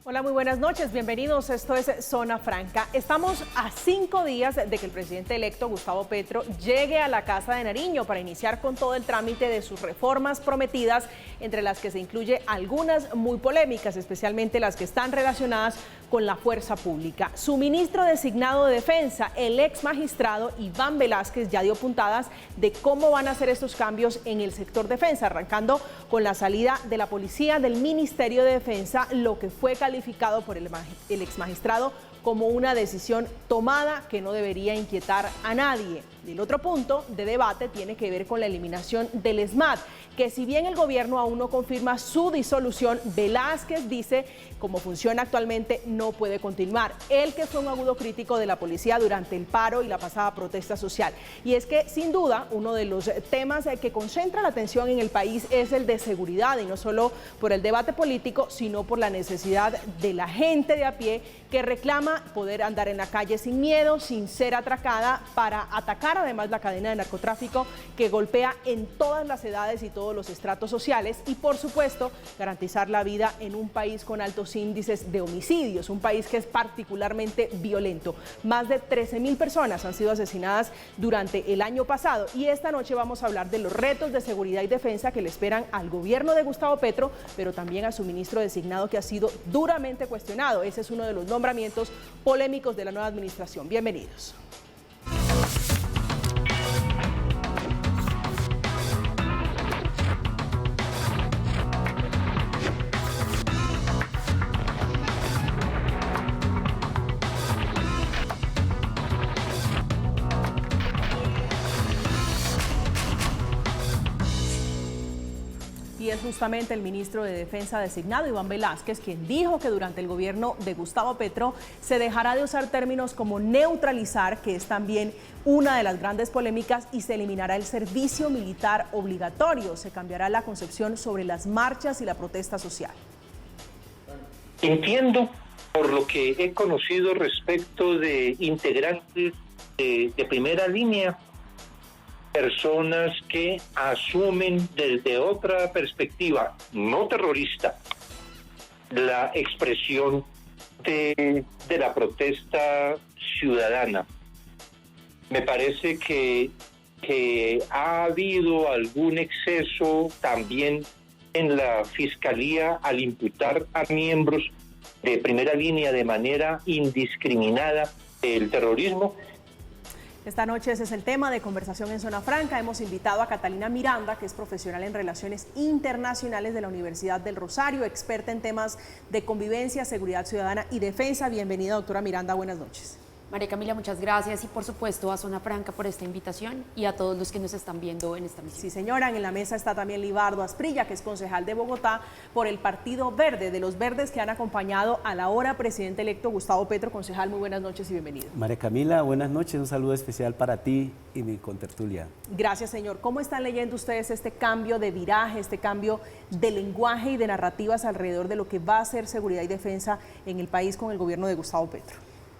Hola, muy buenas noches, bienvenidos, esto es Zona Franca. Estamos a 5 días de que el presidente electo Gustavo Petro llegue a la Casa de Nariño para iniciar con todo el trámite de sus reformas prometidas, entre las que se incluye algunas muy polémicas, especialmente las que están relacionadas con la fuerza pública. Su ministro designado de Defensa, el ex magistrado Iván Velázquez, ya dio puntadas de cómo van a ser estos cambios en el sector defensa, arrancando con la salida de la policía del Ministerio de Defensa, lo que fue calificado por el ex magistrado como una decisión tomada que no debería inquietar a nadie. El otro punto de debate tiene que ver con la eliminación del SMAT, que si bien el gobierno aún no confirma su disolución, Velázquez dice cómo funciona actualmente no puede continuar. Él, que fue un agudo crítico de la policía durante el paro y la pasada protesta social. Y es que sin duda uno de los temas que concentra la atención en el país es el de seguridad, y no solo por el debate político, sino por la necesidad de la gente de a pie que reclama poder andar en la calle sin miedo, sin ser atracada, para atacar además la cadena de narcotráfico que golpea en todas las edades y todos los estratos sociales, y por supuesto garantizar la vida en un país con altos índices de homicidios, un país que es particularmente violento. Más de 13.000 personas han sido asesinadas durante el año pasado, y esta noche vamos a hablar de los retos de seguridad y defensa que le esperan al gobierno de Gustavo Petro, pero también a su ministro designado, que ha sido duramente cuestionado. Ese es uno de los nombramientos polémicos de la nueva administración. Bienvenidos. Y es justamente el ministro de Defensa designado, Iván Velázquez, quien dijo que durante el gobierno de Gustavo Petro se dejará de usar términos como neutralizar, que es también una de las grandes polémicas, y se eliminará el servicio militar obligatorio. Se cambiará la concepción sobre las marchas y la protesta social. Entiendo, por lo que he conocido respecto de integrantes de primera línea, personas que asumen desde otra perspectiva, no terrorista, la expresión de la protesta ciudadana. Me parece que ha habido algún exceso también en la Fiscalía al imputar a miembros de primera línea de manera indiscriminada el terrorismo. Esta noche ese es el tema de conversación en Zona Franca. Hemos invitado a Catalina Miranda, que es profesional en Relaciones Internacionales de la Universidad del Rosario, experta en temas de convivencia, seguridad ciudadana y defensa. Bienvenida, doctora Miranda, buenas noches. María Camila, muchas gracias, y por supuesto a Zona Franca por esta invitación y a todos los que nos están viendo en esta misión. Sí, señora, en la mesa está también Libardo Asprilla, que es concejal de Bogotá por el Partido Verde, de los verdes que han acompañado al ahora presidente electo Gustavo Petro. Concejal, muy buenas noches y bienvenido. María Camila, buenas noches, un saludo especial para ti y mi contertulia. Gracias, señor. ¿Cómo están leyendo ustedes este cambio de viraje, este cambio de lenguaje y de narrativas alrededor de lo que va a ser seguridad y defensa en el país con el gobierno de Gustavo Petro?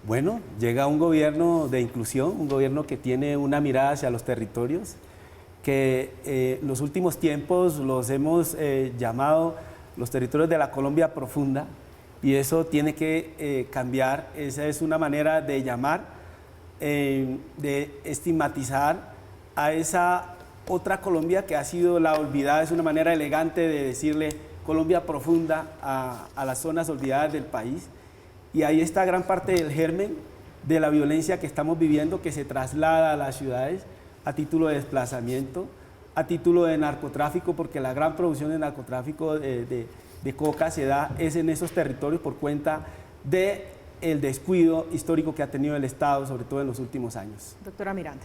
Bueno, llega un gobierno de inclusión, un gobierno que tiene una mirada hacia los territorios, que los últimos tiempos los hemos llamado los territorios de la Colombia profunda, y eso tiene que cambiar. Esa es una manera de llamar, de estigmatizar a esa otra Colombia que ha sido la olvidada. Es una manera elegante de decirle Colombia profunda a las zonas olvidadas del país. Y ahí está gran parte del germen de la violencia que estamos viviendo, que se traslada a las ciudades a título de desplazamiento, a título de narcotráfico, porque la gran producción de narcotráfico de coca se da es en esos territorios por cuenta del descuido histórico que ha tenido el Estado, sobre todo en los últimos años. Doctora Miranda.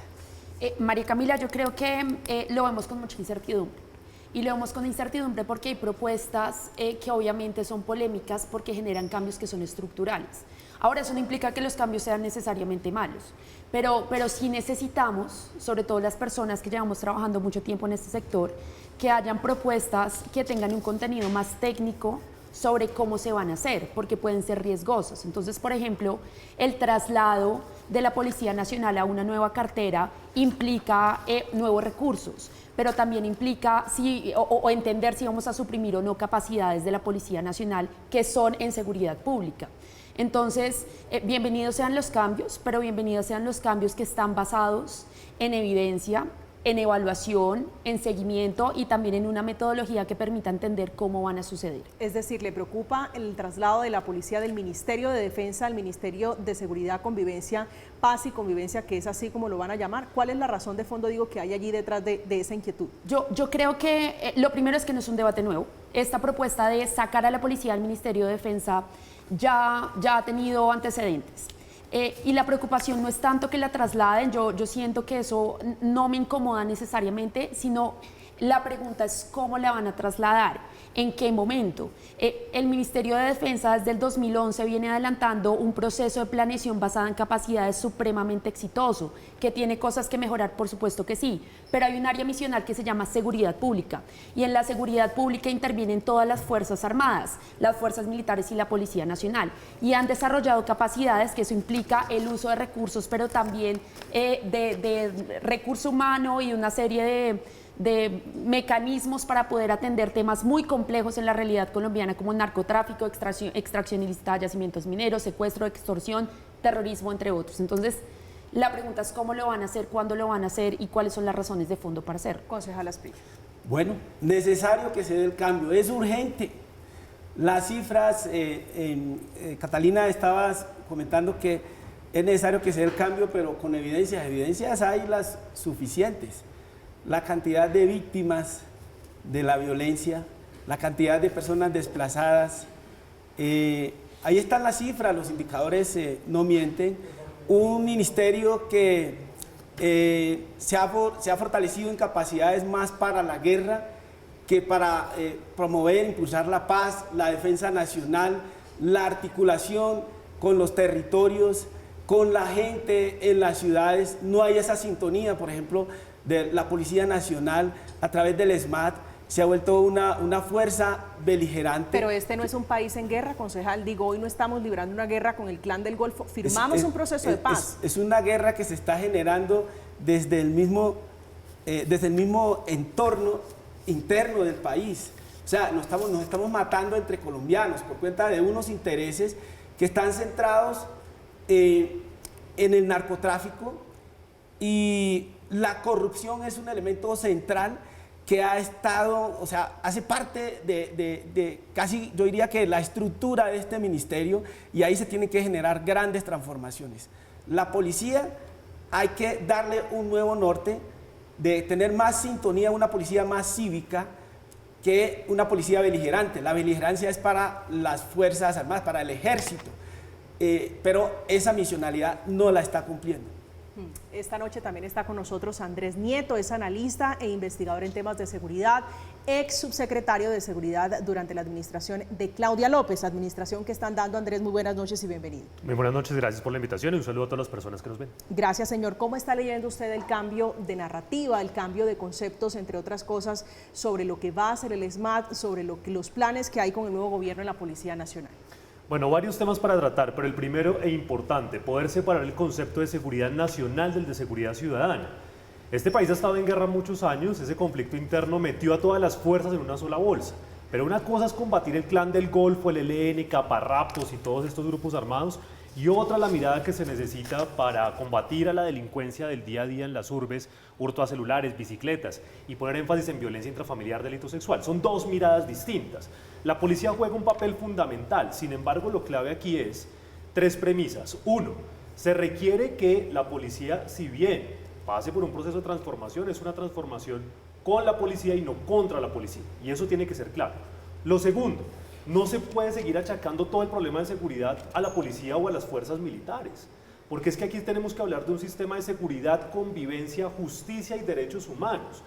María Camila, yo creo que lo vemos con mucha incertidumbre. Y lo vemos con incertidumbre porque hay propuestas que obviamente son polémicas porque generan cambios que son estructurales. Ahora, eso no implica que los cambios sean necesariamente malos, pero sí necesitamos, sobre todo las personas que llevamos trabajando mucho tiempo en este sector, que hayan propuestas que tengan un contenido más técnico sobre cómo se van a hacer, porque pueden ser riesgosos. Entonces, por ejemplo, el traslado de la Policía Nacional a una nueva cartera implica nuevos recursos, pero también implica o entender si vamos a suprimir o no capacidades de la Policía Nacional que son en seguridad pública. Entonces, bienvenidos sean los cambios, pero bienvenidos sean los cambios que están basados en evidencia, en evaluación, en seguimiento y también en una metodología que permita entender cómo van a suceder. Es decir, ¿le preocupa el traslado de la policía del Ministerio de Defensa al Ministerio de Seguridad, Convivencia, Paz y Convivencia, que es así como lo van a llamar? ¿Cuál es la razón de fondo, digo, que hay allí detrás de esa inquietud? Yo creo que lo primero es que no es un debate nuevo. Esta propuesta de sacar a la policía del Ministerio de Defensa ya ha tenido antecedentes. Y la preocupación no es tanto que la trasladen, yo siento que eso no me incomoda necesariamente, sino la pregunta es cómo la van a trasladar, en qué momento. El Ministerio de Defensa desde el 2011 viene adelantando un proceso de planeación basada en capacidades supremamente exitoso, que tiene cosas que mejorar, por supuesto que sí, pero hay un área misional que se llama seguridad pública, y en la seguridad pública intervienen todas las Fuerzas Armadas, las Fuerzas Militares y la Policía Nacional, y han desarrollado capacidades que eso implica el uso de recursos, pero también de recurso humano y una serie de mecanismos para poder atender temas muy complejos en la realidad colombiana como narcotráfico, extracción ilícita de yacimientos mineros, secuestro, extorsión, terrorismo, entre otros. Entonces, la pregunta es cómo lo van a hacer, cuándo lo van a hacer y cuáles son las razones de fondo para hacerlo. Concejal Asprilla. Bueno, necesario que se dé el cambio, es urgente. Las cifras, Catalina, estabas comentando que es necesario que se dé el cambio, pero con evidencias hay las suficientes. La cantidad de víctimas de la violencia, la cantidad de personas desplazadas, ahí están las cifras, los indicadores no mienten. Un ministerio que se ha fortalecido en capacidades más para la guerra que para promover, impulsar la paz, la defensa nacional, la articulación con los territorios, con la gente en las ciudades. No hay esa sintonía, por ejemplo, de la Policía Nacional a través del SMAT. Se ha vuelto una fuerza beligerante. Pero este no es un país en guerra, concejal. Digo, hoy no estamos librando una guerra con el Clan del Golfo. Firmamos un proceso de paz. Es una guerra que se está generando desde el mismo entorno interno del país. O sea, nos estamos matando entre colombianos por cuenta de unos intereses que están centrados en el narcotráfico, y la corrupción es un elemento central que ha estado, o sea, hace parte de casi, yo diría que la estructura de este ministerio, y ahí se tienen que generar grandes transformaciones. La policía hay que darle un nuevo norte, de tener más sintonía, una policía más cívica que una policía beligerante. La beligerancia es para las Fuerzas Armadas, para el ejército, pero esa misionalidad no la está cumpliendo. Esta noche también está con nosotros Andrés Nieto, es analista e investigador en temas de seguridad, ex subsecretario de Seguridad durante la administración de Claudia López, administración que están dando. Andrés, muy buenas noches y bienvenido. Muy buenas noches, gracias por la invitación y un saludo a todas las personas que nos ven. Gracias, señor. ¿Cómo está leyendo usted el cambio de narrativa, el cambio de conceptos, entre otras cosas, sobre lo que va a hacer el SMAT, sobre los planes que hay con el nuevo gobierno en la Policía Nacional? Bueno, varios temas para tratar, pero el primero e importante, poder separar el concepto de seguridad nacional del de seguridad ciudadana. Este país ha estado en guerra muchos años, ese conflicto interno metió a todas las fuerzas en una sola bolsa. Pero una cosa es combatir el Clan del Golfo, el ELN, caparraptos y todos estos grupos armados, y otra la mirada que se necesita para combatir a la delincuencia del día a día en las urbes, hurto a celulares, bicicletas, y poner énfasis en violencia intrafamiliar, delito sexual. Son dos miradas distintas. La policía juega un papel fundamental, sin embargo lo clave aquí es tres premisas. Uno, se requiere que la policía, si bien pase por un proceso de transformación, es una transformación con la policía y no contra la policía, y eso tiene que ser claro. Lo segundo, no se puede seguir achacando todo el problema de seguridad a la policía o a las fuerzas militares, porque es que aquí tenemos que hablar de un sistema de seguridad, convivencia, justicia y derechos humanos.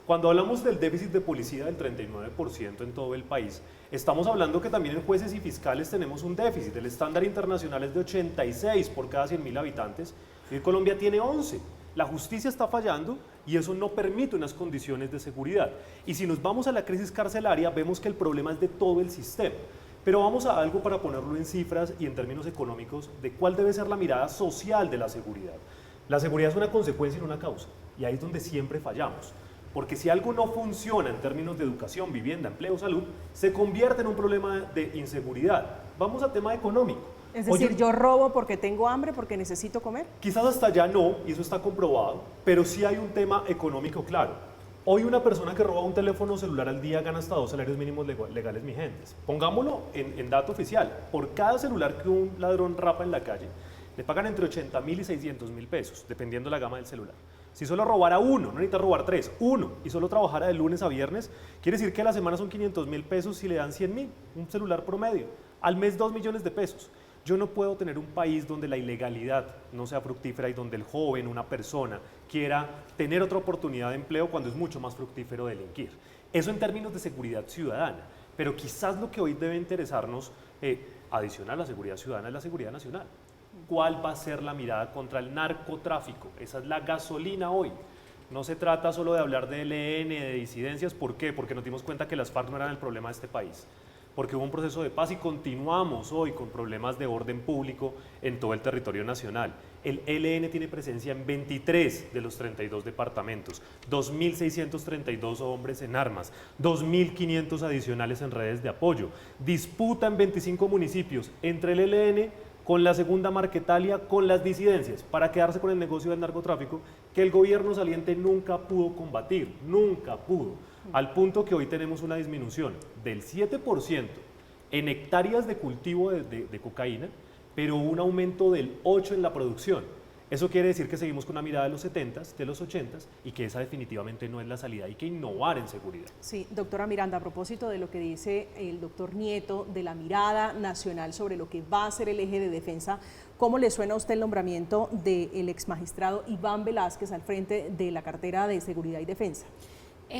Cuando hablamos del déficit de policía del 39% en todo el país, estamos hablando que también en jueces y fiscales tenemos un déficit. El estándar internacional es de 86 por cada 100.000 habitantes y Colombia tiene 11. La justicia está fallando y eso no permite unas condiciones de seguridad. Y si nos vamos a la crisis carcelaria, vemos que el problema es de todo el sistema. Pero vamos a algo para ponerlo en cifras y en términos económicos de cuál debe ser la mirada social de la seguridad. La seguridad es una consecuencia y no una causa, y ahí es donde siempre fallamos. Porque si algo no funciona en términos de educación, vivienda, empleo, salud, se convierte en un problema de inseguridad. Vamos al tema económico. Es decir, yo robo porque tengo hambre, porque necesito comer. Quizás hasta allá no, y eso está comprobado, pero sí hay un tema económico claro. Hoy una persona que roba un teléfono celular al día gana hasta 2 salarios mínimos legales vigentes. Pongámoslo en dato oficial. Por cada celular que un ladrón rapa en la calle, le pagan entre 80.000 y 600.000 pesos, dependiendo la gama del celular. Si solo robara uno, no necesita robar 3, uno, y solo trabajara de lunes a viernes, quiere decir que a la semana son 500.000 pesos si le dan 100.000, un celular promedio. Al mes 2 millones de pesos. Yo no puedo tener un país donde la ilegalidad no sea fructífera y donde el joven, una persona, quiera tener otra oportunidad de empleo cuando es mucho más fructífero delinquir. Eso en términos de seguridad ciudadana. Pero quizás lo que hoy debe interesarnos, adicional a la seguridad ciudadana, es la seguridad nacional. ¿Cuál va a ser la mirada contra el narcotráfico? Esa es la gasolina hoy. No se trata solo de hablar de ELN, de disidencias. ¿Por qué? Porque nos dimos cuenta que las FARC no eran el problema de este país. Porque hubo un proceso de paz y continuamos hoy con problemas de orden público en todo el territorio nacional. El ELN tiene presencia en 23 de los 32 departamentos, 2.632 hombres en armas, 2.500 adicionales en redes de apoyo, disputa en 25 municipios entre el ELN con la segunda Marquetalia, con las disidencias, para quedarse con el negocio del narcotráfico que el gobierno saliente nunca pudo combatir, nunca pudo. Al punto que hoy tenemos una disminución del 7% en hectáreas de cultivo de cocaína, pero un aumento del 8% en la producción. Eso quiere decir que seguimos con una mirada de los 70s, de los 80s, y que esa definitivamente no es la salida. Hay que innovar en seguridad. Sí, doctora Miranda, a propósito de lo que dice el doctor Nieto, de la mirada nacional sobre lo que va a ser el eje de defensa, ¿cómo le suena a usted el nombramiento del exmagistrado Iván Velázquez al frente de la cartera de Seguridad y Defensa?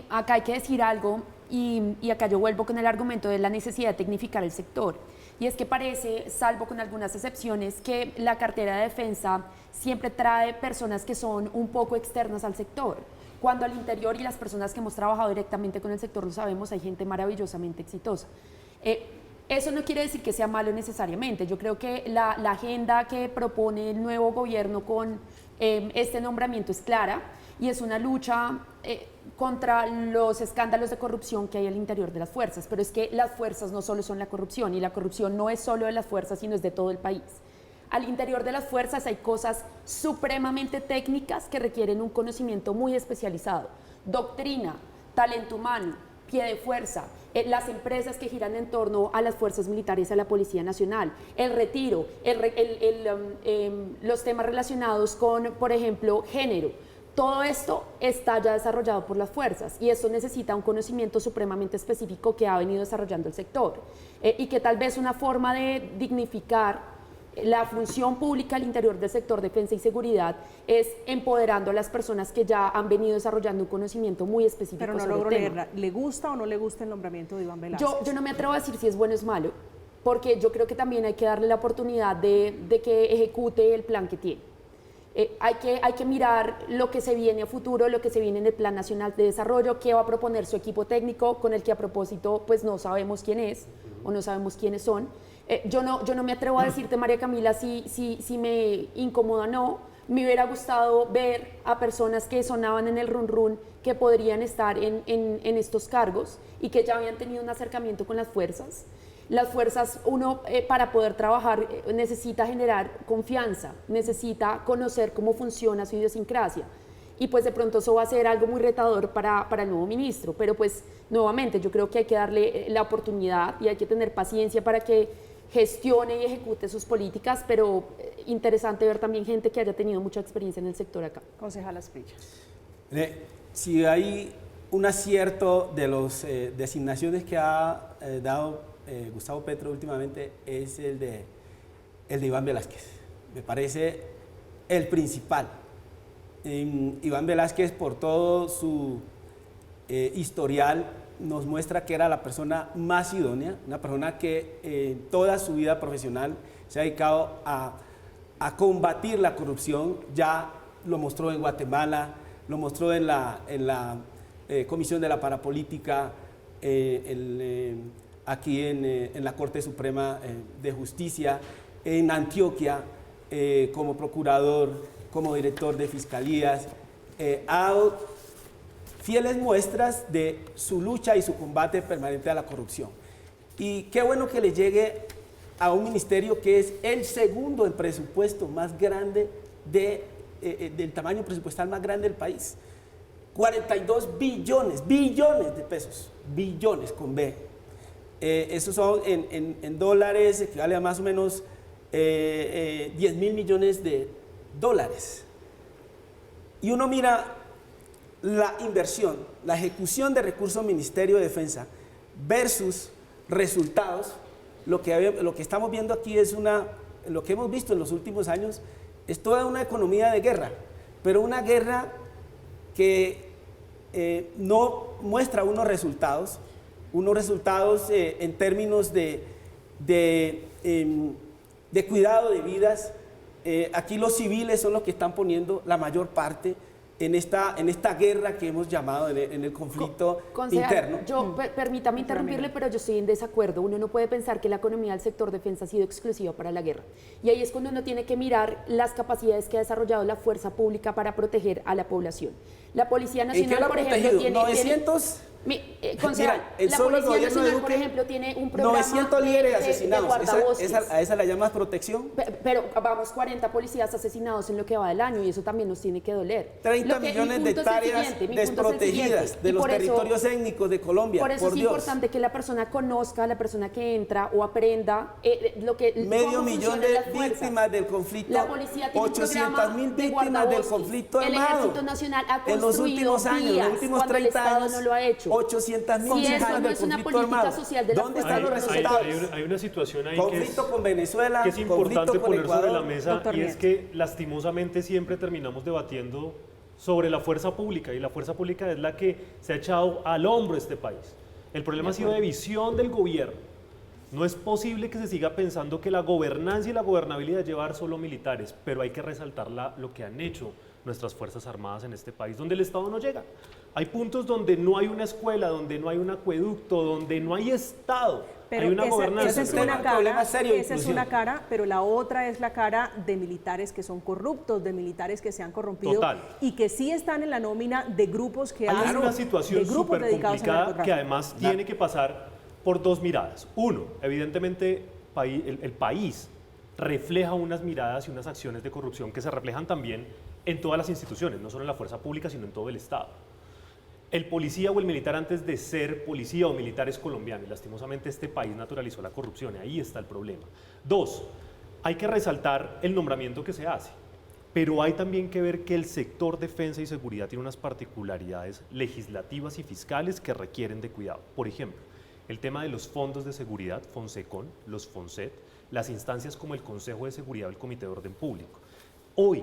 Acá hay que decir algo, y acá yo vuelvo con el argumento de la necesidad de tecnificar el sector. Y es que parece, salvo con algunas excepciones, que la cartera de defensa siempre trae personas que son un poco externas al sector. Cuando al interior, y las personas que hemos trabajado directamente con el sector lo sabemos, hay gente maravillosamente exitosa. Eso no quiere decir que sea malo necesariamente. Yo creo que la agenda que propone el nuevo gobierno con este nombramiento es clara y es una lucha contra los escándalos de corrupción que hay al interior de las fuerzas. Pero es que las fuerzas no solo son la corrupción, y la corrupción no es solo de las fuerzas, sino es de todo el país. Al interior de las fuerzas hay cosas supremamente técnicas que requieren un conocimiento muy especializado. Doctrina, talento humano, pie de fuerza, las empresas que giran en torno a las fuerzas militares, a la Policía Nacional, el retiro, los temas relacionados con, por ejemplo, género. Todo esto está ya desarrollado por las fuerzas y esto necesita un conocimiento supremamente específico que ha venido desarrollando el sector y que tal vez una forma de dignificar la función pública al interior del sector defensa y seguridad es empoderando a las personas que ya han venido desarrollando un conocimiento muy específico. Pero no logro leerla. ¿Le gusta o no le gusta el nombramiento de Iván Velázquez? Yo no me atrevo a decir si es bueno o es malo, porque yo creo que también hay que darle la oportunidad de que ejecute el plan que tiene. Hay que mirar lo que se viene a futuro, lo que se viene en el Plan Nacional de Desarrollo, qué va a proponer su equipo técnico, con el que a propósito pues no sabemos quién es o no sabemos quiénes son. Yo no me atrevo a decirte, María Camila, si me incomoda o no. Me hubiera gustado ver a personas que sonaban en el run run que podrían estar en estos cargos y que ya habían tenido un acercamiento con las fuerzas. Las fuerzas, uno para poder trabajar necesita generar confianza, necesita conocer cómo funciona su idiosincrasia y pues de pronto eso va a ser algo muy retador para el nuevo ministro, pero pues nuevamente yo creo que hay que darle la oportunidad y hay que tener paciencia para que gestione y ejecute sus políticas, pero interesante ver también gente que haya tenido mucha experiencia en el sector acá. Concejal Asprilla. Si hay un acierto de las designaciones que ha dado Gustavo Petro últimamente es el de Iván Velázquez. Me parece el principal. Iván Velázquez, por todo su historial, nos muestra que era la persona más idónea, una persona que toda su vida profesional se ha dedicado a combatir la corrupción. Ya lo mostró en Guatemala, lo mostró en la Comisión de la Parapolítica, aquí en la Corte Suprema de Justicia, en Antioquia, como procurador, como director de fiscalías. Ha fieles muestras de su lucha y su combate permanente a la corrupción. Y qué bueno que le llegue a un ministerio que es el segundo en presupuesto más grande del tamaño presupuestal más grande del país. 42 billones de pesos, billones con B. Esos son en dólares, equivale a más o menos 10.000 millones de dólares. Y uno mira la inversión, la ejecución de recursos del Ministerio de Defensa versus resultados. Lo que estamos viendo aquí es lo que hemos visto en los últimos años, es toda una economía de guerra, pero una guerra que no muestra unos resultados en términos de cuidado de vidas. Aquí los civiles son los que están poniendo la mayor parte en esta guerra que hemos llamado en el conflicto interno. Permítame interrumpirle, pero yo estoy en desacuerdo. Uno no puede pensar que la economía del sector defensa ha sido exclusiva para la guerra. Y ahí es cuando uno tiene que mirar las capacidades que ha desarrollado la fuerza pública para proteger a la población. La Policía Nacional, por ejemplo, tiene... 900... concejal, la Policía Nacional, por ejemplo, tiene un programa 900 líderes de asesinados. guardabosques. ¿A esa la llamas protección? Pero vamos, 40 policías asesinados en lo que va del año y eso también nos tiene que doler. 30 millones de hectáreas desprotegidas de los territorios étnicos de Colombia. Por eso es importante que la persona conozca, la persona que entra o aprenda medio millón de víctimas del conflicto. La policía tiene 800.000 víctimas del conflicto armado. El Ejército Nacional ha construido en los últimos años, los últimos 30 años, no lo ha hecho. 800.000 si eso no es una política social de la ¿Dónde están los resultados? Hay una situación ahí conflicto con Venezuela, que es importante poner sobre la mesa, Doctor y es que lastimosamente siempre terminamos debatiendo sobre la fuerza pública, y la fuerza pública es la que se ha echado al hombro este país. El problema ha sido de visión del gobierno. No es posible que se siga pensando que la gobernanza y la gobernabilidad es llevar solo militares, pero hay que resaltar lo que han hecho nuestras Fuerzas Armadas en este país, donde el Estado no llega. Hay puntos donde no hay una escuela, donde no hay un acueducto, donde no hay Estado. Pero hay una gobernanza. Esa es una cara, pero la otra es la cara de militares que son corruptos, de militares que se han corrompido. Total. Y que sí están en la nómina de grupos que hay una situación súper complicada que además tiene que pasar por dos miradas. Uno, evidentemente el país refleja unas miradas y unas acciones de corrupción que se reflejan también en todas las instituciones, no solo en la fuerza pública, sino en todo el Estado. El policía o el militar, antes de ser policía o militar, es colombiano, y lastimosamente este país naturalizó la corrupción, y ahí está el problema. Dos, hay que resaltar el nombramiento que se hace, pero hay también que ver que el sector defensa y seguridad tiene unas particularidades legislativas y fiscales que requieren de cuidado. Por ejemplo, el tema de los fondos de seguridad, Fonsecon, los Fonset, las instancias como el Consejo de Seguridad o el Comité de Orden Público. Hoy,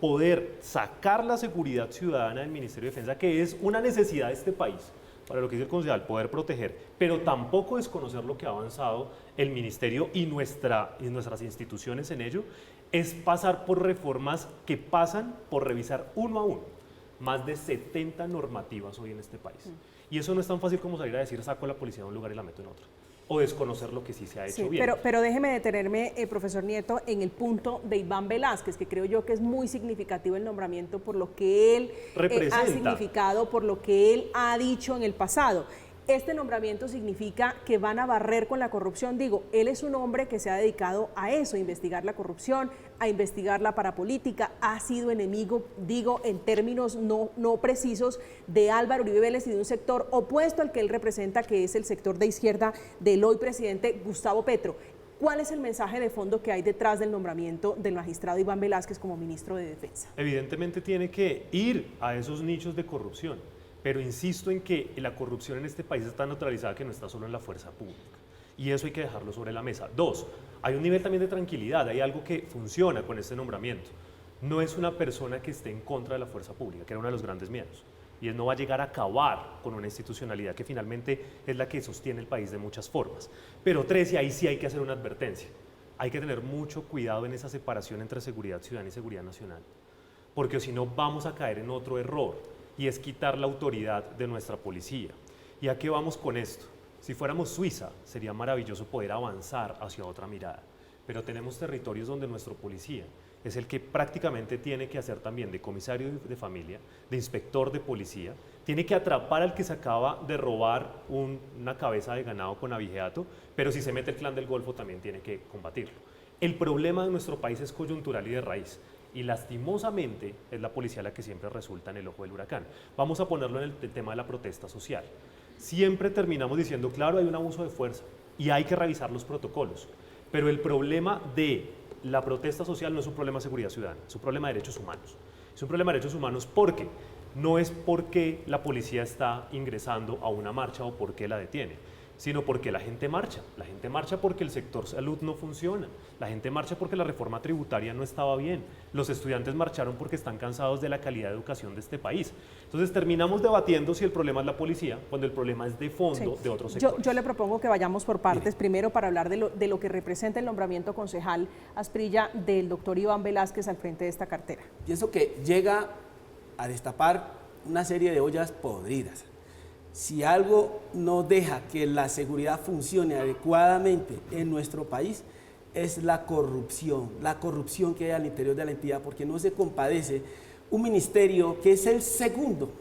poder sacar la seguridad ciudadana del Ministerio de Defensa, que es una necesidad de este país, para lo que dice el concejal, poder proteger, pero tampoco desconocer lo que ha avanzado el Ministerio y nuestras instituciones en ello, es pasar por reformas que pasan por revisar uno a uno más de 70 normativas hoy en este país. Y eso no es tan fácil como salir a decir saco a la policía de un lugar y la meto en otro, o desconocer lo que sí se ha hecho bien. Pero déjeme detenerme, profesor Nieto, en el punto de Iván Velázquez, que creo yo que es muy significativo el nombramiento por lo que él ha significado, por lo que él ha dicho en el pasado. Este nombramiento significa que van a barrer con la corrupción. Digo, él es un hombre que se ha dedicado a eso, a investigar la corrupción, a investigar la parapolítica, ha sido enemigo, digo, en términos no precisos, de Álvaro Uribe Vélez y de un sector opuesto al que él representa, que es el sector de izquierda del hoy presidente Gustavo Petro. ¿Cuál es el mensaje de fondo que hay detrás del nombramiento del magistrado Iván Velázquez como ministro de Defensa? Evidentemente tiene que ir a esos nichos de corrupción. Pero insisto en que la corrupción en este país está neutralizada, que no está solo en la fuerza pública. Y eso hay que dejarlo sobre la mesa. Dos, hay un nivel también de tranquilidad, hay algo que funciona con este nombramiento. No es una persona que esté en contra de la fuerza pública, que era uno de los grandes miedos. Y él no va a llegar a acabar con una institucionalidad que finalmente es la que sostiene el país de muchas formas. Pero tres, y ahí sí hay que hacer una advertencia. Hay que tener mucho cuidado en esa separación entre seguridad ciudadana y seguridad nacional. Porque si no vamos a caer en otro error, y es quitar la autoridad de nuestra policía. ¿Y a qué vamos con esto? Si fuéramos Suiza, sería maravilloso poder avanzar hacia otra mirada. pero tenemos territorios donde nuestro policía es el que prácticamente tiene que hacer también de comisario de familia, de inspector de policía, tiene que atrapar al que se acaba de robar una cabeza de ganado con abigeato, pero si se mete el clan del Golfo también tiene que combatirlo. El problema de nuestro país es coyuntural y de raíz, y lastimosamente es la policía la que siempre resulta en el ojo del huracán. Vamos a ponerlo en el tema de la protesta social. Siempre terminamos diciendo, claro, hay un abuso de fuerza y hay que revisar los protocolos, pero el problema de la protesta social no es un problema de seguridad ciudadana, es un problema de derechos humanos. Es un problema de derechos humanos porque no es porque la policía está ingresando a una marcha o porque la detiene, sino porque la gente marcha. La gente marcha porque el sector salud no funciona, la gente marcha porque la reforma tributaria no estaba bien, los estudiantes marcharon porque están cansados de la calidad de educación de este país. Entonces terminamos debatiendo si el problema es la policía, cuando el problema es de fondo de otros sectores. Yo le propongo que vayamos por partes, primero para hablar de lo que representa el nombramiento concejal Asprilla del doctor Iván Velázquez al frente de esta cartera. Pienso que llega a destapar una serie de ollas podridas. Si algo no deja que la seguridad funcione adecuadamente en nuestro país, es la corrupción que hay al interior de la entidad, porque no se compadece un ministerio que es el segundo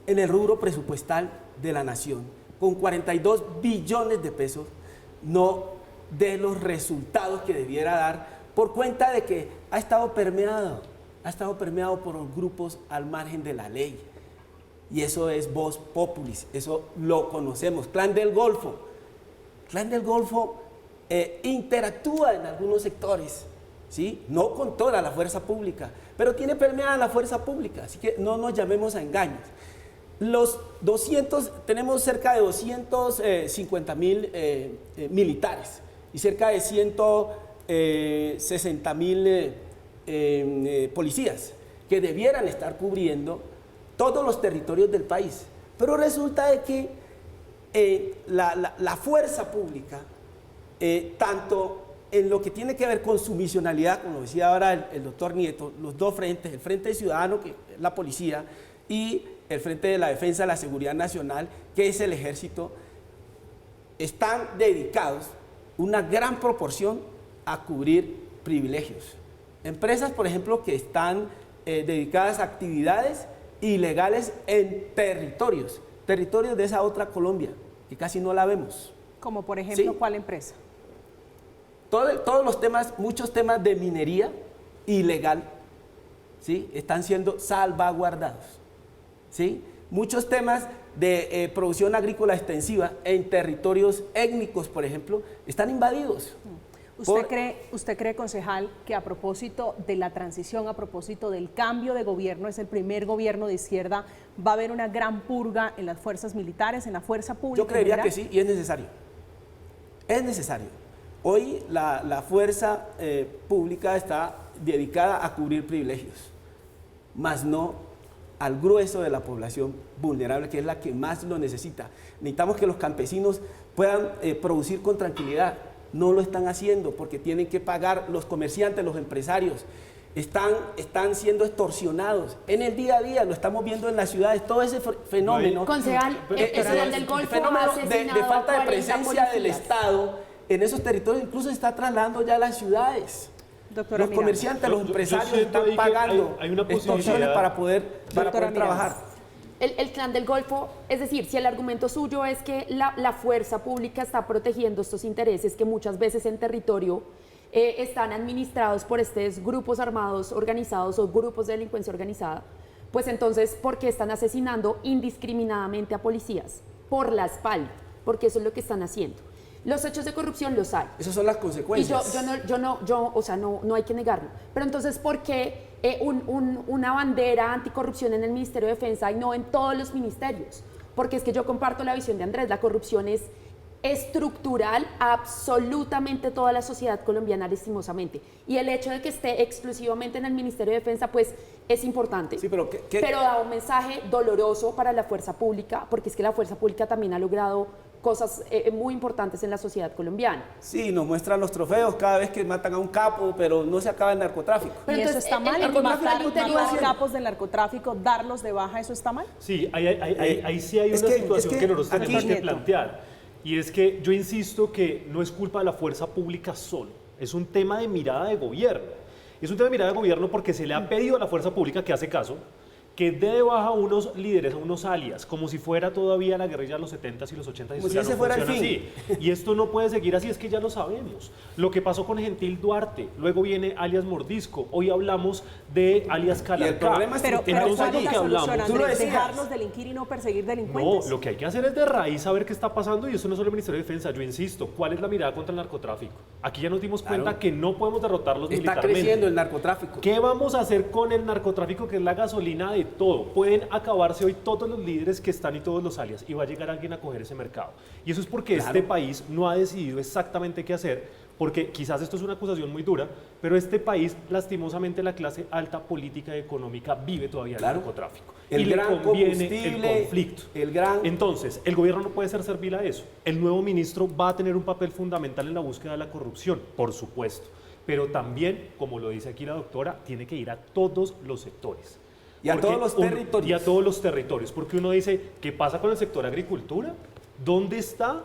en el rubro presupuestal de la nación, con 42 billones de pesos, no de los resultados que debiera dar, por cuenta de que ha estado permeado por los grupos al margen de la ley. Y eso es vox populis, eso lo conocemos. Clan del Golfo interactúa en algunos sectores, ¿sí? No con toda la fuerza pública, pero tiene permeada la fuerza pública, así que no nos llamemos a engaños. Tenemos cerca de 250.000 militares y cerca de 160.000 policías que debieran estar cubriendo todos los territorios del país, pero resulta de que la fuerza pública, tanto en lo que tiene que ver con su misionalidad, como decía ahora el doctor Nieto, los dos frentes, el Frente Ciudadano, que es la policía, y el Frente de la Defensa de la Seguridad Nacional, que es el ejército, están dedicados una gran proporción a cubrir privilegios. Empresas, por ejemplo, que están dedicadas a actividades ilegales en territorios de esa otra Colombia, que casi no la vemos. Como por ejemplo, ¿sí? ¿Cuál empresa? Todos los temas, muchos temas de minería ilegal, ¿sí? Están siendo salvaguardados, ¿sí? Muchos temas de producción agrícola extensiva en territorios étnicos, por ejemplo, están invadidos. ¿Usted cree, concejal, que a propósito de la transición, a propósito del cambio de gobierno, es el primer gobierno de izquierda, va a haber una gran purga en las fuerzas militares, en la fuerza pública? Yo creería que sí, y es necesario. Es necesario. Hoy la fuerza pública está dedicada a cubrir privilegios, más no al grueso de la población vulnerable, que es la que más lo necesita. Necesitamos que los campesinos puedan producir con tranquilidad. No lo están haciendo porque tienen que pagar los comerciantes, los empresarios. Están siendo extorsionados en el día a día, lo estamos viendo en las ciudades, todo ese fenómeno. Concejal, el del Golfo fenómeno de falta de presencia del Estado en esos territorios incluso se está trasladando ya a las ciudades. Doctora los comerciantes, los empresarios están pagando extorsiones para poder trabajar. El clan del Golfo, es decir, si el argumento suyo es que la fuerza pública está protegiendo estos intereses que muchas veces en territorio están administrados por estos grupos armados organizados o grupos de delincuencia organizada, pues entonces, ¿por qué están asesinando indiscriminadamente a policías? Por la espalda, porque eso es lo que están haciendo. Los hechos de corrupción los hay. Esas son las consecuencias. Y no hay que negarlo. Pero entonces, ¿por qué una bandera anticorrupción en el Ministerio de Defensa y no en todos los ministerios? Porque es que yo comparto la visión de Andrés, la corrupción es estructural a absolutamente toda la sociedad colombiana, lastimosamente. Y el hecho de que esté exclusivamente en el Ministerio de Defensa, pues, es importante. Sí, pero da un mensaje doloroso para la fuerza pública, porque es que la fuerza pública también ha logrado cosas muy importantes en la sociedad colombiana. Sí, nos muestran los trofeos cada vez que matan a un capo, pero no se acaba el narcotráfico. Pero eso está mal, matar capos del narcotráfico, darlos de baja, ¿eso está mal? Sí, ahí sí hay una situación que nosotros tenemos que plantear. Y es que yo insisto que no es culpa de la fuerza pública solo. es un tema de mirada de gobierno. Es un tema de mirada de gobierno porque se le ha pedido a la fuerza pública que hace caso, que dé de baja a unos líderes, a unos alias, como si fuera todavía la guerrilla de los 70s y los 80s. Como si ese fuera el fin. Y esto no puede seguir así, es que ya lo sabemos. Lo que pasó con Gentil Duarte, luego viene alias Mordisco, hoy hablamos de alias Calarcá. Y el problema es Pero entonces ¿cuál lo es la que solución, hablamos... Andrés? ¿Dejarnos delinquir y no perseguir delincuentes? No, lo que hay que hacer es de raíz saber qué está pasando y eso no es solo el Ministerio de Defensa. Yo insisto, ¿cuál es la mirada contra el narcotráfico? Aquí ya nos dimos cuenta que no podemos derrotarlos militarmente. Está creciendo el narcotráfico. ¿Qué vamos a hacer con el narcotráfico, que es la gasolina de todo? Pueden acabarse hoy todos los líderes que están y todos los alias y va a llegar alguien a coger ese mercado. Y eso es porque este país no ha decidido exactamente qué hacer, porque quizás esto es una acusación muy dura, pero este país, lastimosamente, la clase alta política y económica vive todavía el narcotráfico. El y gran le conviene combustible, el conflicto. Entonces, el gobierno no puede ser servil a eso. El nuevo ministro va a tener un papel fundamental en la búsqueda de la corrupción, por supuesto. Pero también, como lo dice aquí la doctora, tiene que ir a todos los sectores. Y a todos los territorios. Y a todos los territorios, porque uno dice, ¿qué pasa con el sector agricultura? ¿Dónde están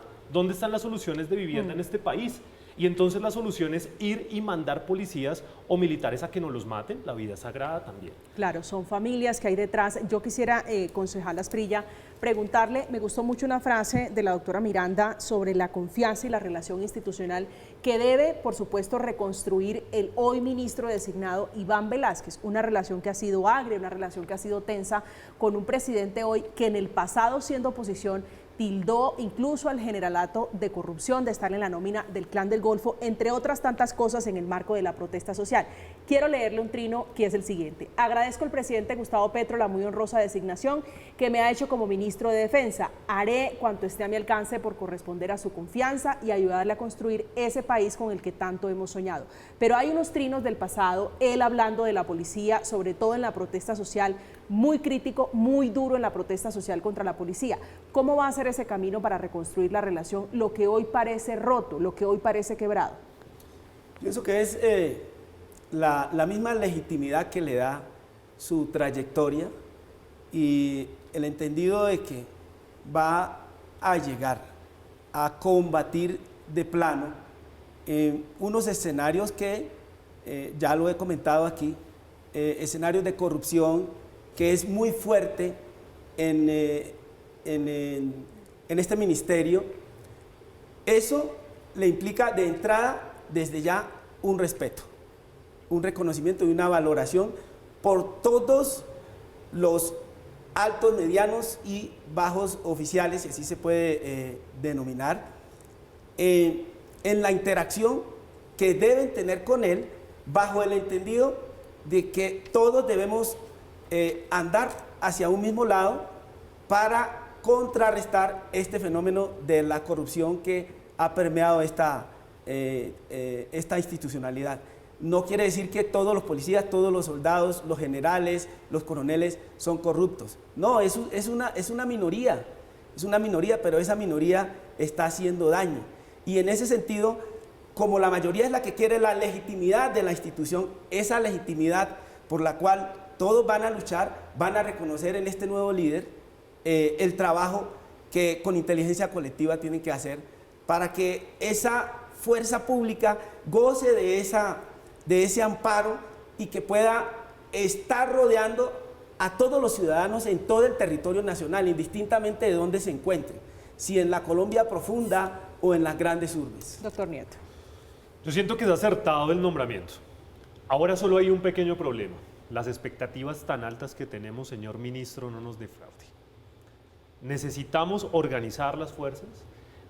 las soluciones de vivienda en este país? Y entonces la solución es ir y mandar policías o militares a que no los maten. La vida es sagrada también. Claro, son familias que hay detrás. Yo quisiera, concejal Asprilla, preguntarle, me gustó mucho una frase de la doctora Miranda sobre la confianza y la relación institucional que debe, por supuesto, reconstruir el hoy ministro designado Iván Velázquez. Una relación que ha sido agria, una relación que ha sido tensa con un presidente hoy que en el pasado, siendo oposición, tildó incluso al generalato de corrupción, de estar en la nómina del Clan del Golfo, entre otras tantas cosas en el marco de la protesta social. Quiero leerle un trino que es el siguiente. Agradezco al presidente Gustavo Petro la muy honrosa designación que me ha hecho como ministro de Defensa. Haré cuanto esté a mi alcance por corresponder a su confianza y ayudarle a construir ese país con el que tanto hemos soñado. Pero hay unos trinos del pasado, él hablando de la policía, sobre todo en la protesta social, muy crítico, muy duro en la protesta social contra la policía. ¿Cómo va a ser ese camino para reconstruir la relación, lo que hoy parece roto, lo que hoy parece quebrado? Pienso que es la misma legitimidad que le da su trayectoria y el entendido de que va a llegar a combatir de plano unos escenarios que, ya lo he comentado aquí, escenarios de corrupción que es muy fuerte en este ministerio. Eso le implica de entrada, desde ya, un respeto, un reconocimiento y una valoración por todos los altos, medianos y bajos oficiales, si así se puede denominar, en la interacción que deben tener con él, bajo el entendido de que todos debemos andar hacia un mismo lado para contrarrestar este fenómeno de la corrupción que ha permeado esta institucionalidad. No quiere decir que todos los policías, todos los soldados, los generales, los coroneles son corruptos. No, es una minoría, pero esa minoría está haciendo daño. Y en ese sentido, como la mayoría es la que quiere la legitimidad de la institución, esa legitimidad por la cual todos van a luchar, van a reconocer en este nuevo líder el trabajo que con inteligencia colectiva tienen que hacer para que esa fuerza pública goce de ese amparo y que pueda estar rodeando a todos los ciudadanos en todo el territorio nacional, indistintamente de dónde se encuentren, si en la Colombia profunda o en las grandes urbes. Doctor Nieto. Yo siento que es acertado el nombramiento. Ahora solo hay un pequeño problema. Las expectativas tan altas que tenemos, señor ministro, no nos defraude. Necesitamos organizar las fuerzas,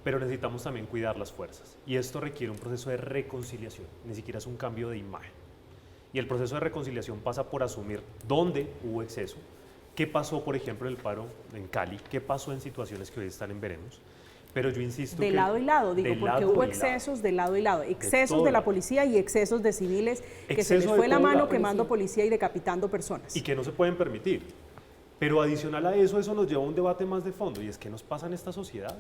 pero necesitamos también cuidar las fuerzas. Y esto requiere un proceso de reconciliación, ni siquiera es un cambio de imagen. Y el proceso de reconciliación pasa por asumir dónde hubo exceso, qué pasó, por ejemplo, en el paro en Cali, qué pasó en situaciones que hoy están en veremos. Pero yo insisto de lado y lado, digo, porque hubo excesos de lado y lado, excesos de la policía y excesos de civiles que se les fue la mano quemando policía y decapitando personas. Y que no se pueden permitir. Pero adicional a eso, eso nos lleva a un debate más de fondo, y es qué nos pasa en esta sociedad.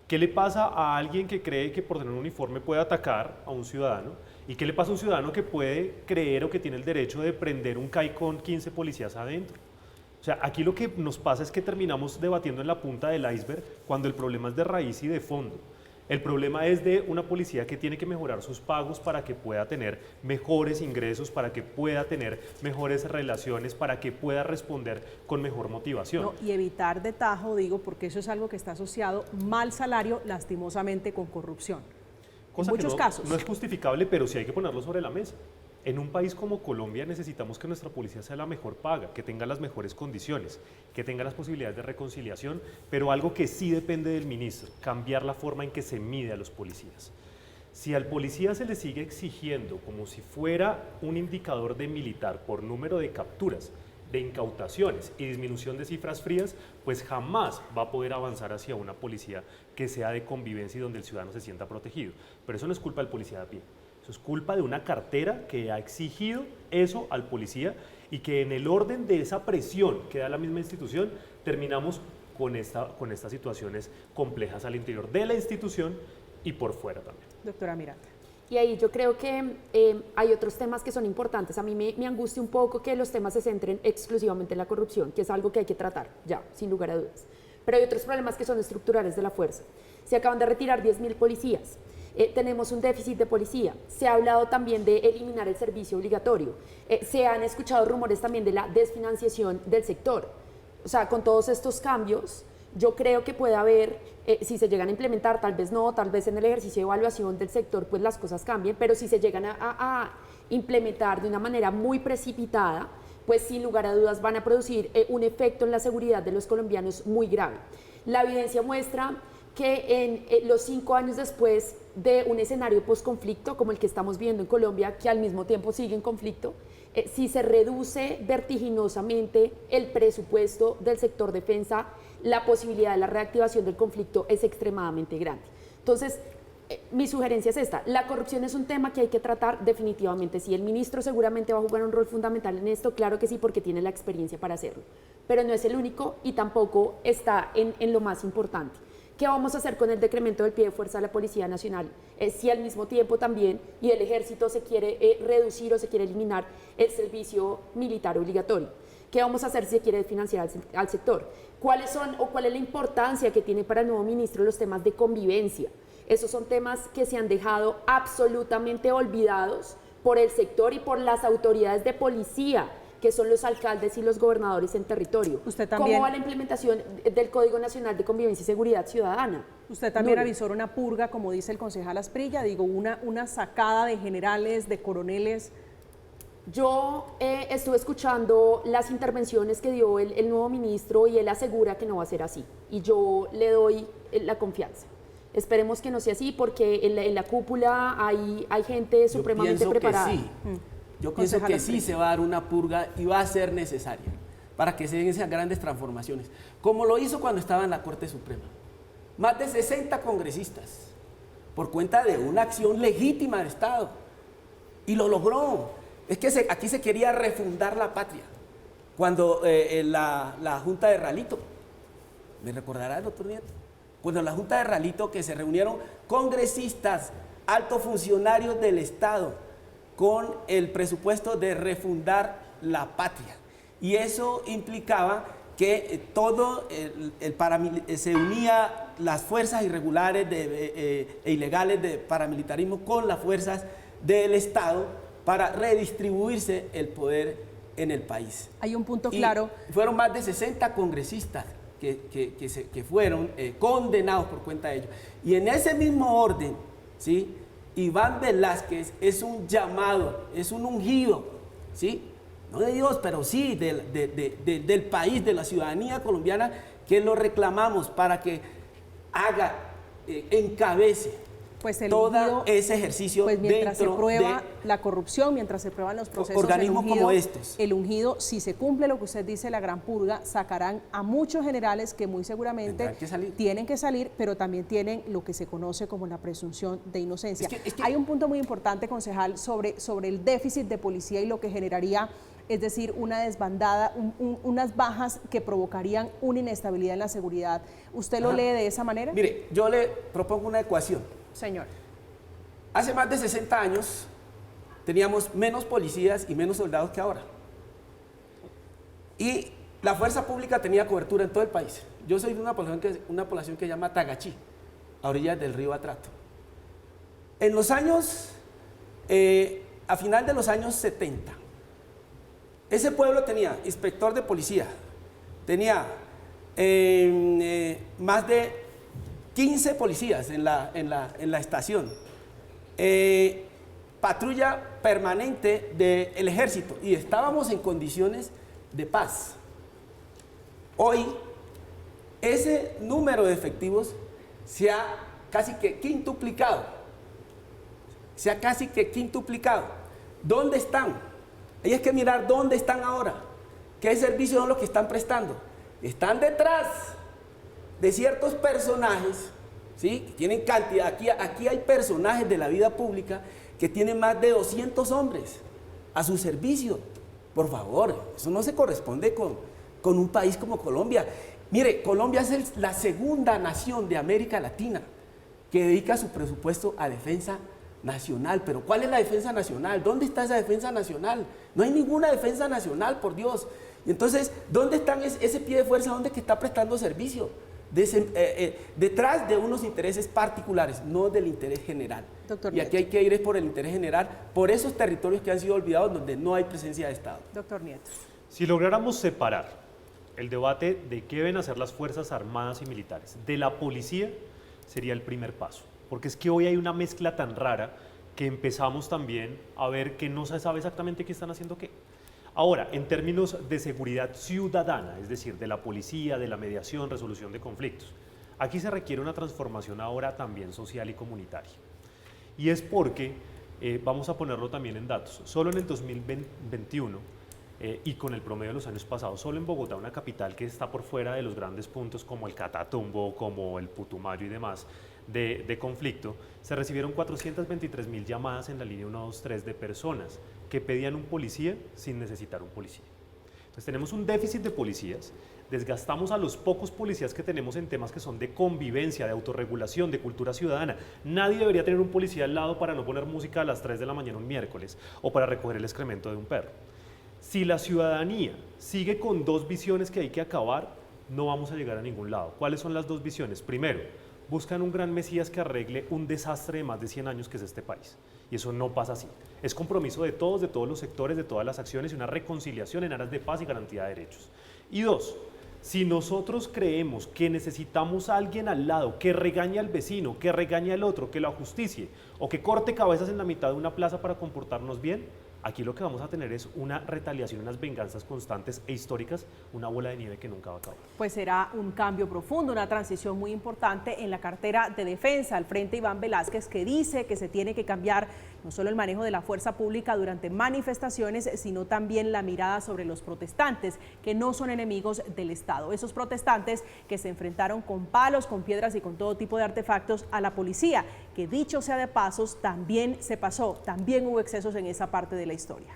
¿Qué le pasa a alguien que cree que por tener un uniforme puede atacar a un ciudadano? ¿Y qué le pasa a un ciudadano que puede creer o que tiene el derecho de prender un CAI con 15 policías adentro? O sea, aquí lo que nos pasa es que terminamos debatiendo en la punta del iceberg cuando el problema es de raíz y de fondo. El problema es de una policía que tiene que mejorar sus pagos para que pueda tener mejores ingresos, para que pueda tener mejores relaciones, para que pueda responder con mejor motivación. No, y evitar de tajo, digo, porque eso es algo que está asociado, mal salario, lastimosamente, con corrupción. Cosa En muchos que casos. no es justificable, pero sí hay que ponerlo sobre la mesa. En un país como Colombia necesitamos que nuestra policía sea la mejor paga, que tenga las mejores condiciones, que tenga las posibilidades de reconciliación, pero algo que sí depende del ministro, cambiar la forma en que se mide a los policías. Si al policía se le sigue exigiendo como si fuera un indicador de militar por número de capturas, de incautaciones y disminución de cifras frías, pues jamás va a poder avanzar hacia una policía que sea de convivencia y donde el ciudadano se sienta protegido. Pero eso no es culpa del policía de a pie. Eso es culpa de una cartera que ha exigido eso al policía y que en el orden de esa presión que da la misma institución terminamos con estas situaciones complejas al interior de la institución y por fuera también. Doctora Miranda. Y ahí yo creo que hay otros temas que son importantes. A mí me angustia un poco que los temas se centren exclusivamente en la corrupción, que es algo que hay que tratar, ya, sin lugar a dudas. Pero hay otros problemas que son estructurales de la fuerza. Se acaban de retirar 10.000 policías. Tenemos un déficit de policía. Se ha hablado también de eliminar el servicio obligatorio. Se han escuchado rumores también de la desfinanciación del sector. O sea, con todos estos cambios, yo creo que puede haber, si se llegan a implementar, tal vez no, tal vez en el ejercicio de evaluación del sector, pues las cosas cambien, pero si se llegan a implementar de una manera muy precipitada, pues sin lugar a dudas van a producir un efecto en la seguridad de los colombianos muy grave. La evidencia muestra que en los 5 años después de un escenario posconflicto como el que estamos viendo en Colombia, que al mismo tiempo sigue en conflicto, si se reduce vertiginosamente el presupuesto del sector defensa, la posibilidad de la reactivación del conflicto es extremadamente grande. Entonces, mi sugerencia es esta: la corrupción es un tema que hay que tratar definitivamente. Sí, el ministro seguramente va a jugar un rol fundamental en esto, claro que sí, porque tiene la experiencia para hacerlo, pero no es el único y tampoco está en lo más importante. ¿Qué vamos a hacer con el decremento del pie de fuerza de la Policía Nacional? Si al mismo tiempo también y el Ejército se quiere reducir o se quiere eliminar el servicio militar obligatorio. ¿Qué vamos a hacer si se quiere financiar al sector? ¿Cuál es la importancia que tiene para el nuevo ministro los temas de convivencia? Esos son temas que se han dejado absolutamente olvidados por el sector y por las autoridades de policía, que son los alcaldes y los gobernadores en territorio. Usted también. ¿Cómo va la implementación del Código Nacional de Convivencia y Seguridad Ciudadana? Usted también Nulo. avisó una purga, como dice el concejal Asprilla, digo, una sacada de generales, de coroneles. Yo estuve escuchando las intervenciones que dio el nuevo ministro y él asegura que no va a ser así. Y yo le doy la confianza. Esperemos que no sea así, porque en la cúpula hay gente supremamente preparada. Yo pienso que sí se va a dar una purga y va a ser necesaria para que se den esas grandes transformaciones, como lo hizo cuando estaba en la Corte Suprema. Más de 60 congresistas, por cuenta de una acción legítima del Estado, y lo logró. Es que aquí se quería refundar la patria, cuando la Junta de Ralito, ¿me recordará el doctor Nieto? Cuando la Junta de Ralito, que se reunieron congresistas, altos funcionarios del Estado, con el presupuesto de refundar la patria. Y eso implicaba que se unía las fuerzas irregulares e ilegales de paramilitarismo con las fuerzas del Estado para redistribuirse el poder en el país. Hay un punto claro. Fueron más de 60 congresistas que fueron condenados por cuenta de ellos. Y en ese mismo orden, ¿sí?, Iván Velázquez es un llamado, es un ungido, ¿sí?, no de Dios, pero sí del país, de la ciudadanía colombiana, que lo reclamamos para que haga, encabece todo ese ejercicio, pues mientras dentro se prueba de la corrupción, mientras se prueban los procesos, organismos como estos. El ungido, si se cumple lo que usted dice, la gran purga, sacarán a muchos generales que muy seguramente tienen que salir, pero también tienen lo que se conoce como la presunción de inocencia. Hay un punto muy importante, concejal, sobre el déficit de policía y lo que generaría, es decir, una desbandada, unas bajas que provocarían una inestabilidad en la seguridad. ¿Usted lo lee de esa manera? Mire, yo le propongo una ecuación. Señor. Hace más de 60 años teníamos menos policías y menos soldados que ahora. Y la fuerza pública tenía cobertura en todo el país. Yo soy de una población que se llama Tagachí. a orillas del río Atrato. En los años, a final de los años 70, ese pueblo tenía inspector de policía, tenía más de 15 policías en la estación, patrulla permanente del ejército, y estábamos en condiciones de paz. Hoy, ese número de efectivos se ha casi que quintuplicado. ¿Dónde están? Hay que mirar dónde están ahora. ¿Qué servicios son los que están prestando? Están detrás de ciertos personajes, ¿sí? Que tienen cantidad. Aquí hay personajes de la vida pública que tienen más de 200 hombres a su servicio. Por favor, eso no se corresponde con un país como Colombia. Mire, Colombia es la segunda nación de América Latina que dedica su presupuesto a defensa nacional. Pero ¿cuál es la defensa nacional? ¿Dónde está esa defensa nacional? No hay ninguna defensa nacional, por Dios. Y entonces, ¿dónde está ese pie de fuerza? ¿Dónde que está prestando servicio? Detrás de unos intereses particulares, no del interés general. Doctor y aquí hay que ir por el interés general, por esos territorios que han sido olvidados donde no hay presencia de Estado. Doctor Nieto. Si lográramos separar el debate de qué deben hacer las Fuerzas Armadas y Militares de la policía, sería el primer paso. Porque es que hoy hay una mezcla tan rara que empezamos también a ver que no se sabe exactamente qué están haciendo qué. Ahora, en términos de seguridad ciudadana, es decir, de la policía, de la mediación, resolución de conflictos, aquí se requiere una transformación ahora también social y comunitaria. Y es porque, vamos a ponerlo también en datos, solo en el 2021 y con el promedio de los años pasados, solo en Bogotá, una capital que está por fuera de los grandes puntos como el Catatumbo, como el Putumayo y demás, de conflicto, se recibieron 423.000 llamadas en la línea 123 de personas que pedían un policía sin necesitar un policía. Entonces tenemos un déficit de policías, desgastamos a los pocos policías que tenemos en temas que son de convivencia, de autorregulación, de cultura ciudadana. Nadie debería tener un policía al lado para no poner música a las 3 de la mañana un miércoles o para recoger el excremento de un perro. Si la ciudadanía sigue con dos visiones que hay que acabar, no vamos a llegar a ningún lado. ¿Cuáles son las dos visiones? Primero, buscan un gran mesías que arregle un desastre de más de 100 años que es este país. Y eso no pasa así. Es compromiso de todos los sectores, de todas las acciones y una reconciliación en aras de paz y garantía de derechos. Y dos, si nosotros creemos que necesitamos a alguien al lado que regañe al vecino, que regañe al otro, que lo ajusticie o que corte cabezas en la mitad de una plaza para comportarnos bien, aquí lo que vamos a tener es una retaliación, unas venganzas constantes e históricas, una bola de nieve que nunca va a acabar. Pues será un cambio profundo, una transición muy importante en la cartera de defensa. Al frente Iván Velázquez, que dice que se tiene que cambiar no solo el manejo de la fuerza pública durante manifestaciones, sino también la mirada sobre los protestantes, que no son enemigos del Estado. Esos protestantes que se enfrentaron con palos, con piedras y con todo tipo de artefactos a la policía, que dicho sea de pasos, también se pasó, también hubo excesos en esa parte de la historia.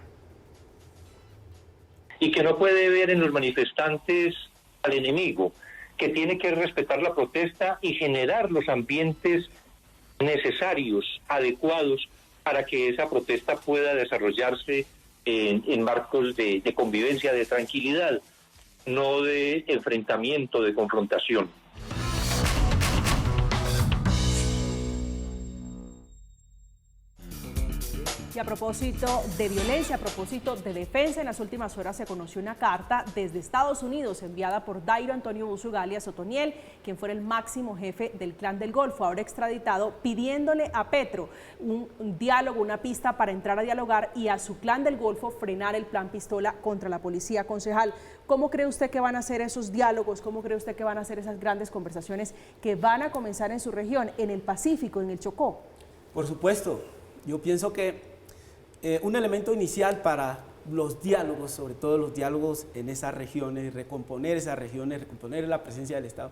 Y que no puede ver en los manifestantes al enemigo, que tiene que respetar la protesta y generar los ambientes necesarios, adecuados, para que esa protesta pueda desarrollarse en marcos de convivencia, de tranquilidad, no de enfrentamiento, de confrontación. Y a propósito de violencia, a propósito de defensa, en las últimas horas se conoció una carta desde Estados Unidos enviada por Dairo Antonio Bucio alias Otoniel, quien fuera el máximo jefe del Clan del Golfo, ahora extraditado, pidiéndole a Petro un diálogo, una pista para entrar a dialogar y a su Clan del Golfo frenar el plan pistola contra la policía. Concejal, ¿cómo cree usted que van a ser esos diálogos? ¿Cómo cree usted que van a ser esas grandes conversaciones que van a comenzar en su región, en el Pacífico, en el Chocó? Por supuesto, yo pienso que un elemento inicial para los diálogos, sobre todo los diálogos en esas regiones, recomponer la presencia del Estado,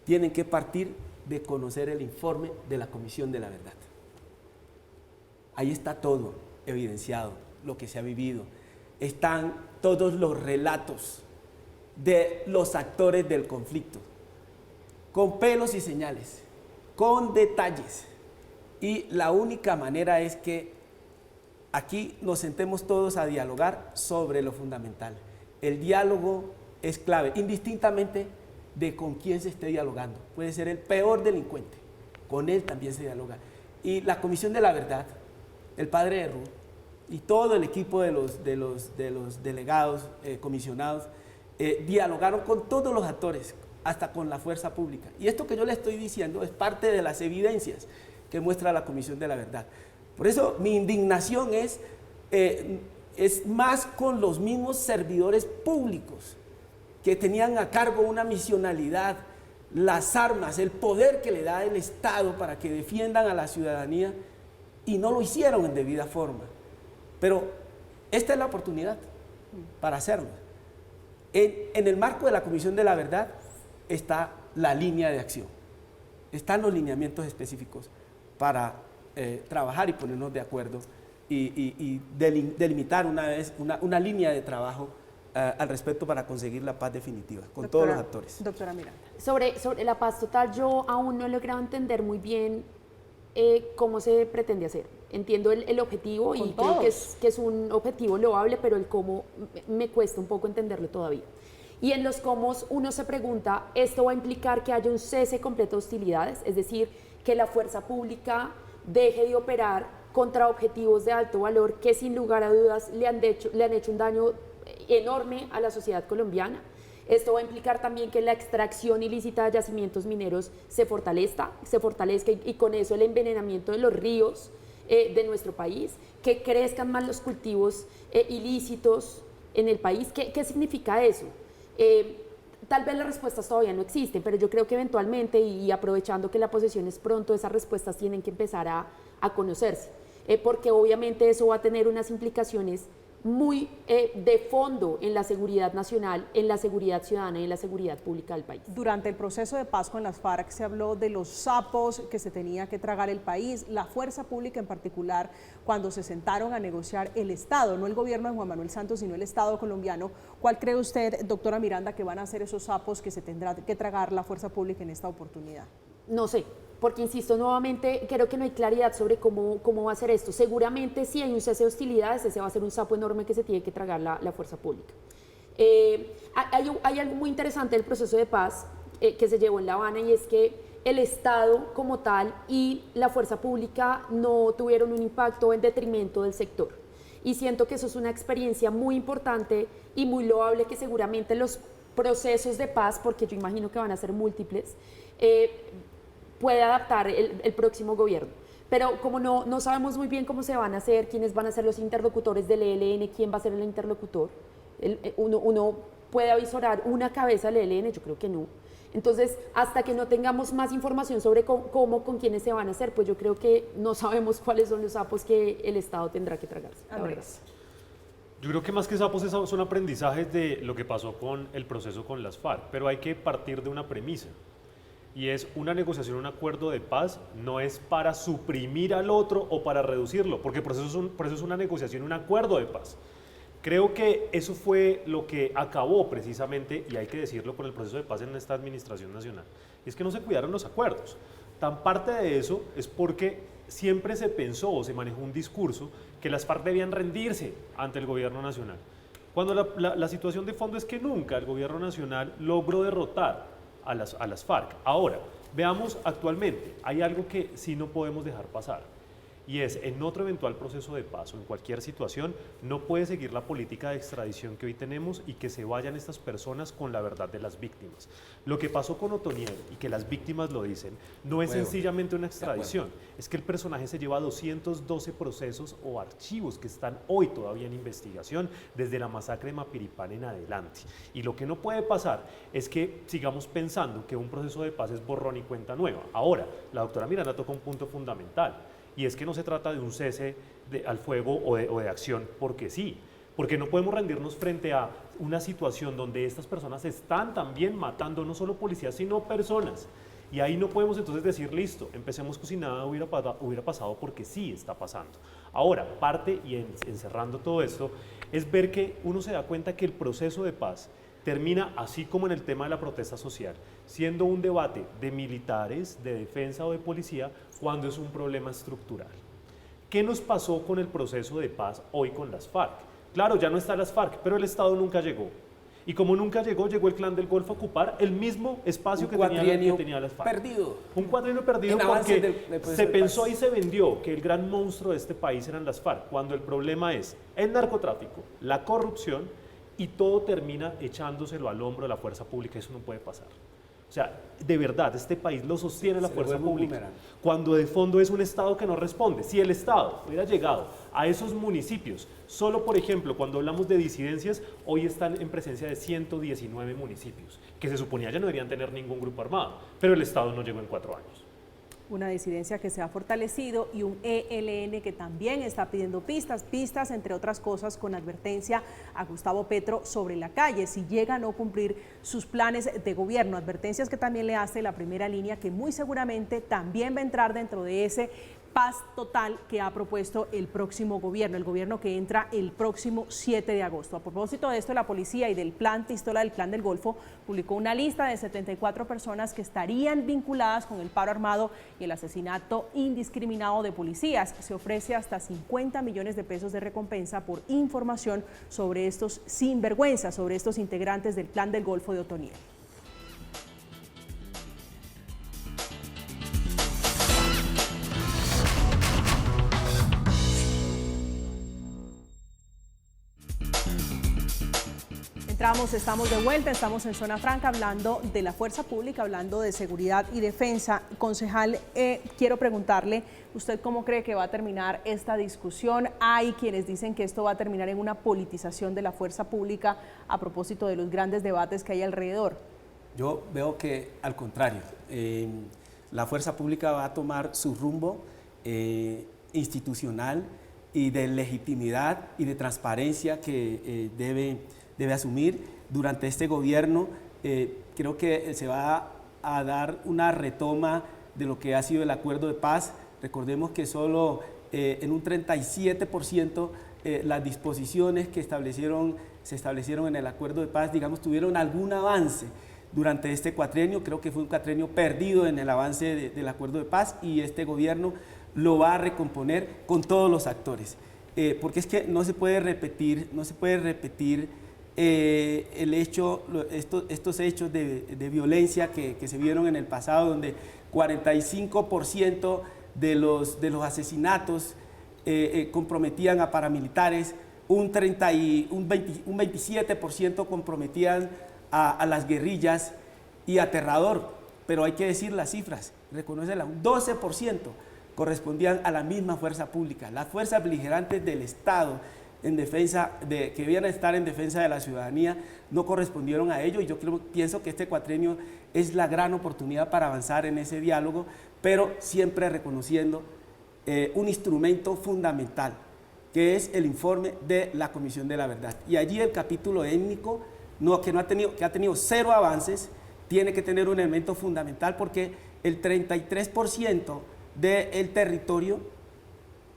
tienen que partir de conocer el informe de la Comisión de la Verdad. Ahí está todo evidenciado, lo que se ha vivido. Están todos los relatos de los actores del conflicto, con pelos y señales, con detalles. Y la única manera es que aquí nos sentemos todos a dialogar sobre lo fundamental. El diálogo es clave, indistintamente de con quién se esté dialogando. Puede ser el peor delincuente, con él también se dialoga. Y la Comisión de la Verdad, el padre de Ruth y todo el equipo de los delegados, comisionados, dialogaron con todos los actores, hasta con la fuerza pública. Y esto que yo le estoy diciendo es parte de las evidencias que muestra la Comisión de la Verdad. Por eso mi indignación es más con los mismos servidores públicos que tenían a cargo una misionalidad, las armas, el poder que le da el Estado para que defiendan a la ciudadanía y no lo hicieron en debida forma. Pero esta es la oportunidad para hacerlo. En el marco de la Comisión de la Verdad está la línea de acción, están los lineamientos específicos para trabajar y ponernos de acuerdo y delimitar una línea de trabajo al respecto para conseguir la paz definitiva con todos los actores. Doctora Miranda. Sobre la paz total, yo aún no he logrado entender muy bien cómo se pretende hacer. Entiendo el objetivo y creo que es un objetivo loable, pero el cómo me cuesta un poco entenderlo todavía. Y en los cómo uno se pregunta, ¿esto va a implicar que haya un cese completo de hostilidades? Es decir, que la fuerza pública deje de operar contra objetivos de alto valor que sin lugar a dudas le han hecho un daño enorme a la sociedad colombiana. Esto va a implicar también que la extracción ilícita de yacimientos mineros se fortalezca y con eso el envenenamiento de los ríos de nuestro país, que crezcan más los cultivos ilícitos en el país. ¿Qué significa eso? Tal vez las respuestas todavía no existen, pero yo creo que eventualmente, y aprovechando que la posesión es pronto, esas respuestas tienen que empezar a conocerse, porque obviamente eso va a tener unas implicaciones muy de fondo en la seguridad nacional, en la seguridad ciudadana y en la seguridad pública del país. Durante el proceso de paz con las FARC se habló de los sapos que se tenía que tragar el país, la fuerza pública en particular, cuando se sentaron a negociar el Estado, no el gobierno de Juan Manuel Santos, sino el Estado colombiano. ¿Cuál cree usted, doctora Miranda, que van a ser esos sapos que se tendrá que tragar la fuerza pública en esta oportunidad? No sé, porque insisto nuevamente, creo que no hay claridad sobre cómo va a ser esto. Seguramente si hay un cese de hostilidades, ese va a ser un sapo enorme que se tiene que tragar la fuerza pública. Hay algo muy interesante del proceso de paz que se llevó en La Habana, y es que el Estado como tal y la fuerza pública no tuvieron un impacto en detrimento del sector. Y siento que eso es una experiencia muy importante y muy loable, que seguramente los procesos de paz, porque yo imagino que van a ser múltiples, puede adaptar el próximo gobierno. Pero como no sabemos muy bien cómo se van a hacer, quiénes van a ser los interlocutores del ELN, quién va a ser el interlocutor, uno puede avisorar una cabeza del ELN, yo creo que no. Entonces, hasta que no tengamos más información sobre con quiénes se van a hacer, pues yo creo que no sabemos cuáles son los sapos que el Estado tendrá que tragarse. Andrés. Yo creo que más que sapos son aprendizajes de lo que pasó con el proceso con las FARC, pero hay que partir de una premisa. Y es una negociación, un acuerdo de paz, no es para suprimir al otro o para reducirlo, porque por eso es una negociación, un acuerdo de paz. Creo que eso fue lo que acabó precisamente, y hay que decirlo, con el proceso de paz en esta administración nacional. Y es que no se cuidaron los acuerdos. Tan parte de eso es porque siempre se pensó o se manejó un discurso que las FARC debían rendirse ante el gobierno nacional. Cuando la situación de fondo es que nunca el gobierno nacional logró derrotar a las FARC. Ahora, veamos actualmente, hay algo que sí no podemos dejar pasar, y es, en otro eventual proceso de paz o en cualquier situación, no puede seguir la política de extradición que hoy tenemos y que se vayan estas personas con la verdad de las víctimas. Lo que pasó con Otoniel, y que las víctimas lo dicen, no es sencillamente una extradición, es que el personaje se lleva 212 procesos o archivos que están hoy todavía en investigación desde la masacre de Mapiripán en adelante. Y lo que no puede pasar es que sigamos pensando que un proceso de paz es borrón y cuenta nueva. Ahora, la doctora Miranda toca un punto fundamental, y es que no se trata de un cese al fuego o de acción porque sí, porque no podemos rendirnos frente a una situación donde estas personas están también matando no solo policías, sino personas. Y ahí no podemos entonces decir, listo, empecemos como si nada hubiera pasado, porque sí está pasando. Ahora, parte y encerrando todo esto, es ver que uno se da cuenta que el proceso de paz termina, así como en el tema de la protesta social, siendo un debate de militares, de defensa o de policía, cuando es un problema estructural. ¿Qué nos pasó con el proceso de paz hoy con las FARC? Claro, ya no están las FARC, pero el Estado nunca llegó. Y como nunca llegó el Clan del Golfo a ocupar el mismo espacio que tenía las FARC. Perdido. Un cuatrienio perdido porque se pensó y se vendió que el gran monstruo de este país eran las FARC, cuando el problema es el narcotráfico, la corrupción, y todo termina echándoselo al hombro de la fuerza pública. Eso no puede pasar. O sea, de verdad, este país lo sostiene la fuerza pública, cuando de fondo es un Estado que no responde. Si el Estado hubiera llegado a esos municipios, solo por ejemplo, cuando hablamos de disidencias, hoy están en presencia de 119 municipios, que se suponía ya no deberían tener ningún grupo armado, pero el Estado no llegó en 4 años. Una disidencia que se ha fortalecido y un ELN que también está pidiendo pistas, entre otras cosas, con advertencia a Gustavo Petro sobre la calle, si llega a no cumplir sus planes de gobierno. Advertencias que también le hace la primera línea, que muy seguramente también va a entrar dentro de ese paz total que ha propuesto el próximo gobierno, el gobierno que entra el próximo 7 de agosto. A propósito de esto, la policía y del plan Pistola del Clan del Golfo publicó una lista de 74 personas que estarían vinculadas con el paro armado y el asesinato indiscriminado de policías. Se ofrece hasta 50 millones de pesos de recompensa por información sobre estos sinvergüenzas, sobre estos integrantes del Clan del Golfo de Otoniel. Estamos de vuelta, estamos en Zona Franca hablando de la fuerza pública, hablando de seguridad y defensa. Concejal, quiero preguntarle, ¿usted cómo cree que va a terminar esta discusión? Hay quienes dicen que esto va a terminar en una politización de la fuerza pública a propósito de los grandes debates que hay alrededor. Yo veo que al contrario, la fuerza pública va a tomar su rumbo institucional y de legitimidad y de transparencia que debe asumir. Durante este gobierno creo que se va a dar una retoma de lo que ha sido el acuerdo de paz. Recordemos que solo en un 37% las disposiciones que se establecieron en el acuerdo de paz, digamos, tuvieron algún avance durante este cuatrienio. Creo que fue un cuatrienio perdido en el avance del acuerdo de paz, y este gobierno lo va a recomponer con todos los actores. Porque es que no se puede repetir estos hechos de violencia que se vieron en el pasado, donde 45% de los asesinatos comprometían a paramilitares, un 27% comprometían a las guerrillas, y aterrador, pero hay que decir las cifras, reconocerlas, un 12% correspondían a la misma fuerza pública. Las fuerzas beligerantes del Estado que debían estar en defensa de la ciudadanía no correspondieron a ello, y yo pienso que este cuatrienio es la gran oportunidad para avanzar en ese diálogo, pero siempre reconociendo un instrumento fundamental, que es el informe de la Comisión de la Verdad. Y allí el capítulo étnico, que ha tenido cero avances, tiene que tener un elemento fundamental, porque el 33% del territorio,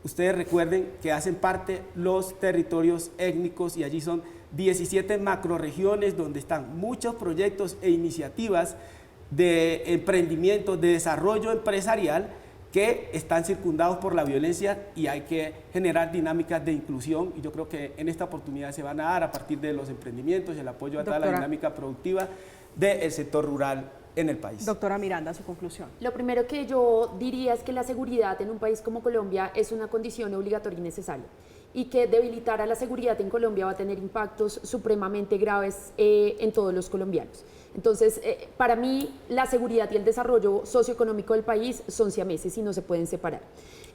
ustedes recuerden que hacen parte los territorios étnicos, y allí son 17 macroregiones donde están muchos proyectos e iniciativas de emprendimiento, de desarrollo empresarial, que están circundados por la violencia, y hay que generar dinámicas de inclusión, y yo creo que en esta oportunidad se van a dar a partir de los emprendimientos y el apoyo a toda la dinámica productiva del sector rural en el país. Doctora Miranda, su conclusión. Lo primero que yo diría es que la seguridad en un país como Colombia es una condición obligatoria y necesaria, y que debilitar a la seguridad en Colombia va a tener impactos supremamente graves en todos los colombianos. Entonces, para mí, la seguridad y el desarrollo socioeconómico del país son siameses y no se pueden separar.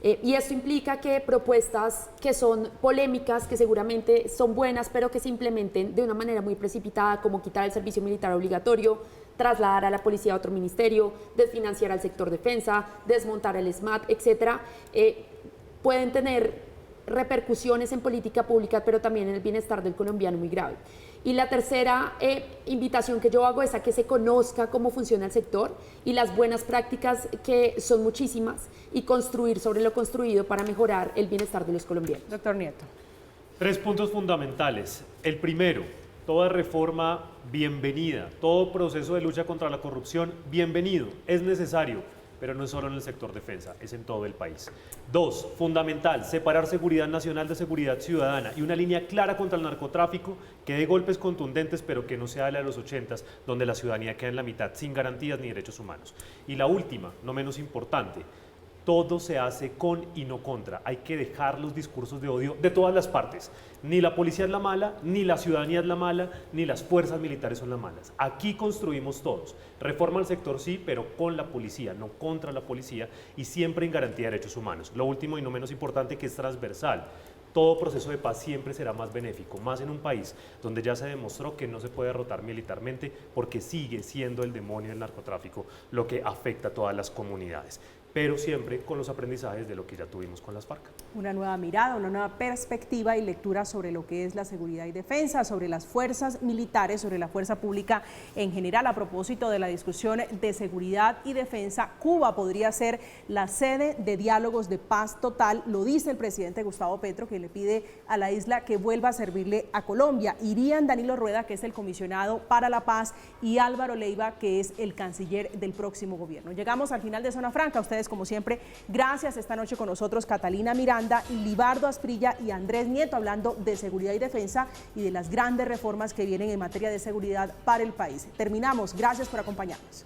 Y esto implica que propuestas que son polémicas, que seguramente son buenas, pero que se implementen de una manera muy precipitada, como quitar el servicio militar obligatorio, trasladar a la policía a otro ministerio, desfinanciar al sector defensa, desmontar el SMAT, etcétera, pueden tener repercusiones en política pública, pero también en el bienestar del colombiano muy grave. Y la tercera invitación que yo hago es a que se conozca cómo funciona el sector y las buenas prácticas, que son muchísimas, y construir sobre lo construido para mejorar el bienestar de los colombianos. Doctor Nieto. 3 puntos fundamentales. El primero, toda reforma bienvenida, todo proceso de lucha contra la corrupción bienvenido, es necesario, pero no es solo en el sector defensa, es en todo el país. 2, fundamental, separar seguridad nacional de seguridad ciudadana y una línea clara contra el narcotráfico que dé golpes contundentes, pero que no sea la de los 80s, donde la ciudadanía queda en la mitad, sin garantías ni derechos humanos. Y la última, no menos importante, todo se hace con y no contra. Hay que dejar los discursos de odio de todas las partes. Ni la policía es la mala, ni la ciudadanía es la mala, ni las fuerzas militares son las malas. Aquí construimos todos. Reforma al sector sí, pero con la policía, no contra la policía, y siempre en garantía de derechos humanos. Lo último y no menos importante, que es transversal. Todo proceso de paz siempre será más benéfico, más en un país donde ya se demostró que no se puede derrotar militarmente porque sigue siendo el demonio del narcotráfico lo que afecta a todas las comunidades, pero siempre con los aprendizajes de lo que ya tuvimos con las FARC. Una nueva mirada, una nueva perspectiva y lectura sobre lo que es la seguridad y defensa, sobre las fuerzas militares, sobre la fuerza pública en general. A propósito de la discusión de seguridad y defensa, Cuba podría ser la sede de diálogos de paz total, lo dice el presidente Gustavo Petro, que le pide a la isla que vuelva a servirle a Colombia. Irían Danilo Rueda, que es el comisionado para la paz, y Álvaro Leiva, que es el canciller del próximo gobierno. Llegamos al final de Zona Franca. Ustedes, como siempre, gracias. Esta noche con nosotros Catalina Miranda, Libardo Asprilla y Andrés Nieto, hablando de seguridad y defensa y de las grandes reformas que vienen en materia de seguridad para el país. Terminamos. Gracias por acompañarnos.